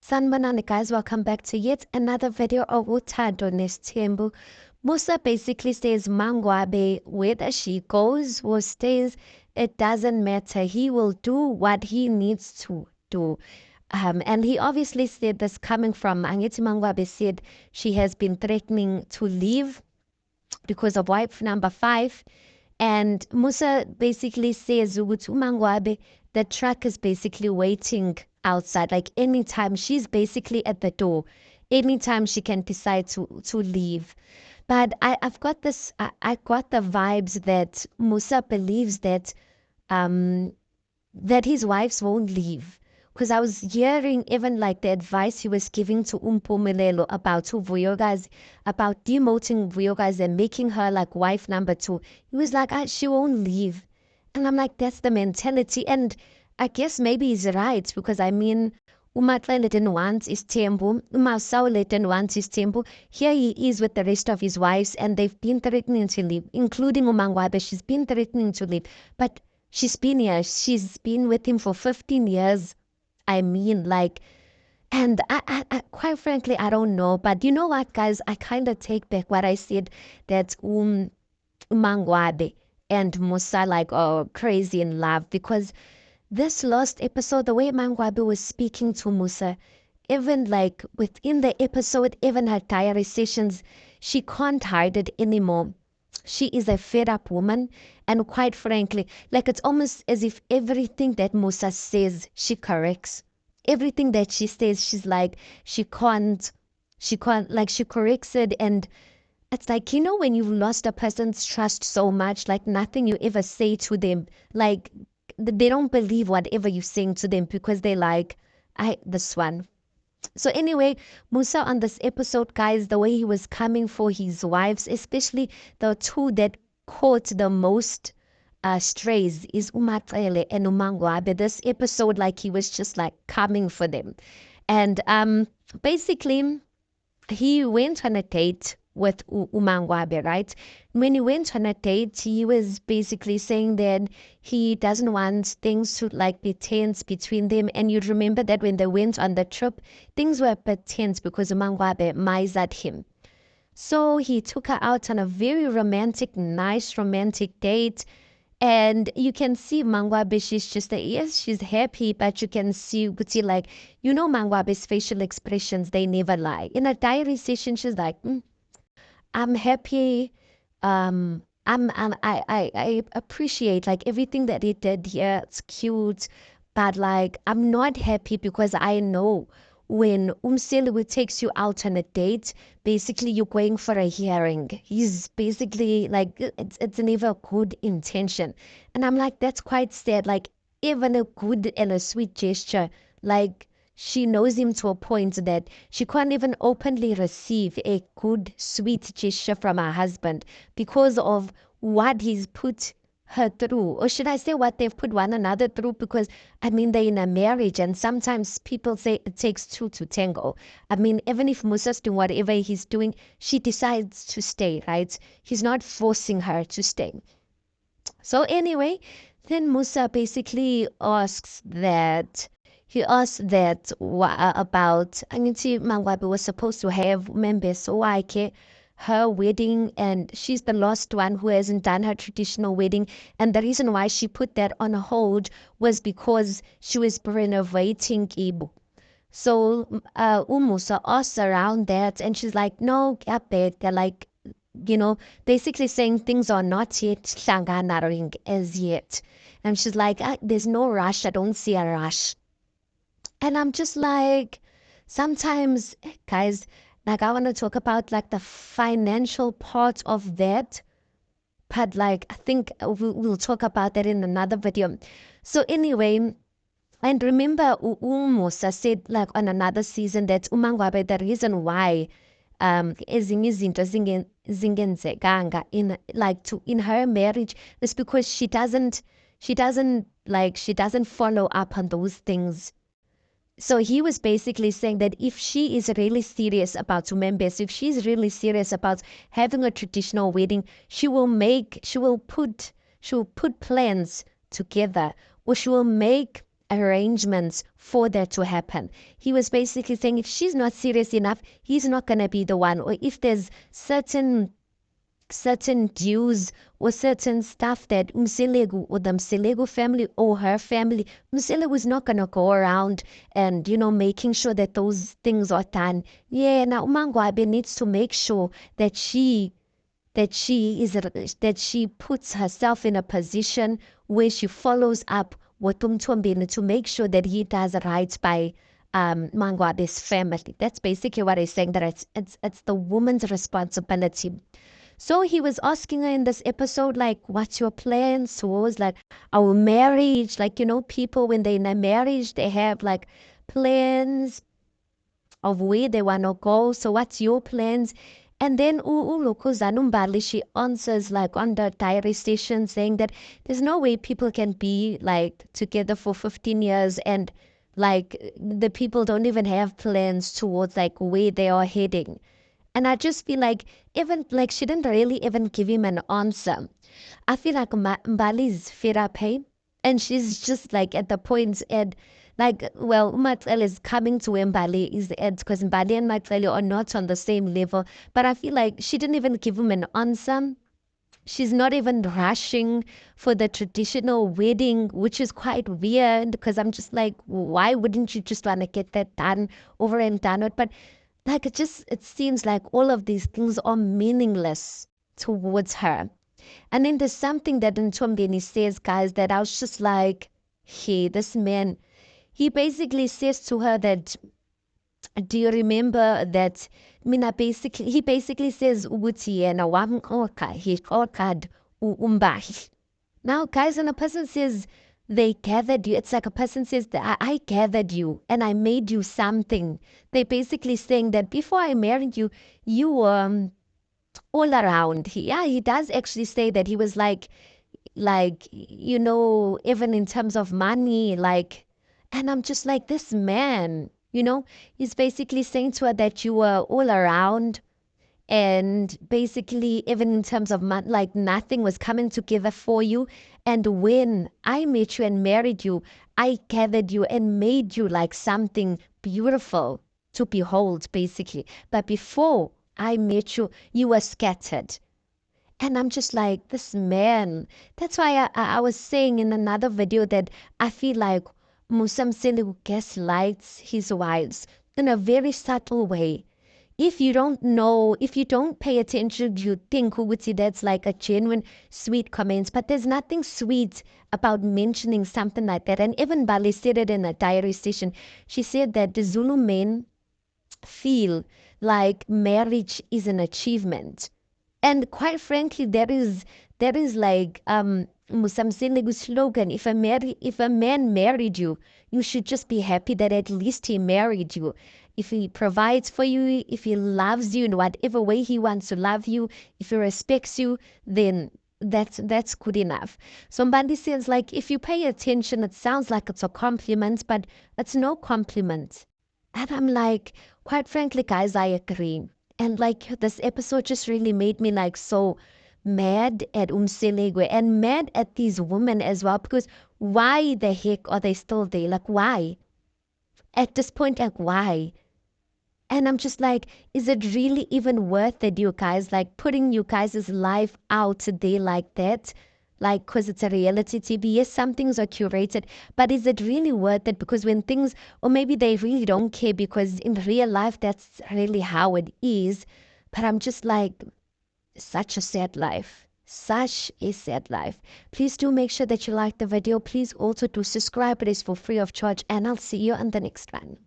Sanibonani guys, welcome back to yet another video of Uthando Nesthembu. Musa basically says Mangwabe, whether she goes or stays, it doesn't matter. He will do what he needs to do. And he obviously said this coming from Angeti Mangwabe said she has been threatening to leave because of wife number 5. And Musa basically says ukuthi uMangwabe, the truck is basically waiting outside. Like anytime she's basically at the door, anytime she can decide to leave. But I've got this. I got the vibes that Musa believes that his wives won't leave. Because I was hearing even like the advice he was giving to Umpumelelo about Vuyokazi, about demoting Vuyokazi and making her like wife number 2. He was like, she won't leave. And I'm like, that's the mentality. And I guess maybe he's right, because I mean, Umatlele didn't want his temple, Umasaule didn't want his temple. Here he is with the rest of his wives, and they've been threatening to leave, including Umangwabe. She's been threatening to leave. But she's been here. She's been with him for 15 years. I mean, like, and I quite frankly, I don't know. But you know what, guys? I kind of take back what I said, that Mangwabe and Musa like crazy in love, because this last episode, the way Mangwabe was speaking to Musa, even like within the episode, even her diary sessions, she can't hide it anymore. She is a fed up woman, and quite frankly, like it's almost as if everything that Musa says, she corrects. Everything that she says, she's like, like she corrects it. And it's like, you know, when you've lost a person's trust so much, like nothing you ever say to them, like they don't believe whatever you're saying to them, because they're like, this one. So anyway, Musa on this episode, guys, the way he was coming for his wives, especially the 2 that caught the most strays, is Umatlele and Umangwabe. This episode, like he was just like coming for them. And basically he went on a date with Umangwabe, right? When he went on a date, he was basically saying that he doesn't want things to like be tense between them. And you remember that when they went on the trip, things were a bit tense because Umangwabe misered him. So he took her out on a very romantic, nice romantic date. And you can see Mangwabe, she's just yes, she's happy, but you can see Guti, like, you know, Mangwabe's facial expressions, they never lie. In a diary session, she's like, I'm happy. I appreciate like everything that he did here. It's cute, but like I'm not happy because I know when Umselu takes you out on a date, basically you're going for a hearing. He's basically like it's never a good intention, and I'm like that's quite sad. Like even a good and a sweet gesture, like she knows him to a point that she can't even openly receive a good, sweet gesture from her husband because of what he's put her through. Or should I say what they've put one another through? Because, I mean, they're in a marriage, and sometimes people say it takes 2 to tango. I mean, even if Musa's doing whatever he's doing, she decides to stay, right? He's not forcing her to stay. So anyway, then Musa basically asks that about Angithi Mangwabe was supposed to have Membeso wakhe her wedding, and she's the last one who hasn't done her traditional wedding. And the reason why she put that on hold was because she was renovating Ibu. So Umusa asked around that, and she's like, no, they're like, you know, basically saying things are not yet hlanganaring as yet. And she's like, there's no rush. I don't see a rush. And I'm just like, sometimes, guys, like I want to talk about like the financial part of that. But like, I think we'll talk about that in another video. So anyway, and remember, Umusa said like on another season that Umangwabe, the reason why ezinye izinto zingenzekanga in her marriage is because she doesn't follow up on those things. So he was basically saying that if she is really serious about Tumembes, if she's really serious about having a traditional wedding, she will put plans together, or she will make arrangements for that to happen. He was basically saying if she's not serious enough, he's not going to be the one. Or if there's certain dues or certain stuff that Umselegu or the Mselegu family or her family, Umselegu is not going to go around and, making sure that those things are done. Yeah, now Mangwabe needs to make sure that she puts herself in a position where she follows up with Umtombeni to make sure that he does right by Mangwabe's family. That's basically what he's saying, that it's the woman's responsibility. So he was asking her in this episode, like, what's your plans towards like our marriage? Like, people when they're in a marriage, they have like plans of where they want to go. So what's your plans? And then Ulukuzana Mbali, she answers like on the diary station saying that there's no way people can be like together for 15 years and like the people don't even have plans towards like where they are heading. And I just feel like even like she didn't really even give him an answer. I feel like Mbali's fed up, hey? And she's just like at the point and like, well, Umatlele is coming to where Mbali is at because Mbali and Matlele are not on the same level. But I feel like she didn't even give him an answer. She's not even rushing for the traditional wedding, which is quite weird because I'm just like, why wouldn't you just want to get that done over and done with? But like it seems like all of these things are meaningless towards her. And then there's something that Ntombeni says, guys, that I was just like, hey, this man, he basically says to her that, do you remember that he basically says ukuthi yena wamqoqa, he qoqad uMbali. Now, guys, when a person says they gathered you, it's like a person says that I gathered you and I made you something. They're basically saying that before I married you, you were all around. He does actually say that he was like, even in terms of money, like, and I'm just like, this man, he's basically saying to her that you were all around and basically even in terms of like nothing was coming together for you. And when I met you and married you, I gathered you and made you like something beautiful to behold, basically. But before I met you, you were scattered. And I'm just like, this man. That's why I was saying in another video that I feel like Musa Msele gaslights his wives in a very subtle way. If you don't know, if you don't pay attention, you think Huguti that's like a genuine sweet comment, but there's nothing sweet about mentioning something like that. And even Bali said it in a diary session. She said that the Zulu men feel like marriage is an achievement. And quite frankly, there is like Musamselegu's slogan, if a man married you, you should just be happy that at least he married you. If he provides for you, if he loves you in whatever way he wants to love you, if he respects you, then that's good enough. So Mbandi says like if you pay attention, it sounds like it's a compliment, but it's no compliment. And I'm like, quite frankly, guys, I agree. And like this episode just really made me like so mad at Umselegu and mad at these women as well because why the heck are they still there? Like why? At this point, like why? And I'm just like, is it really even worth it, you guys? Like putting you guys' life out there like that? Like, because it's a reality TV. Yes, some things are curated, but is it really worth it? Because when things, or maybe they really don't care because in real life, that's really how it is. But I'm just like, such a sad life. Such a sad life. Please do make sure that you like the video. Please also do subscribe. It is for free of charge. And I'll see you on the next one.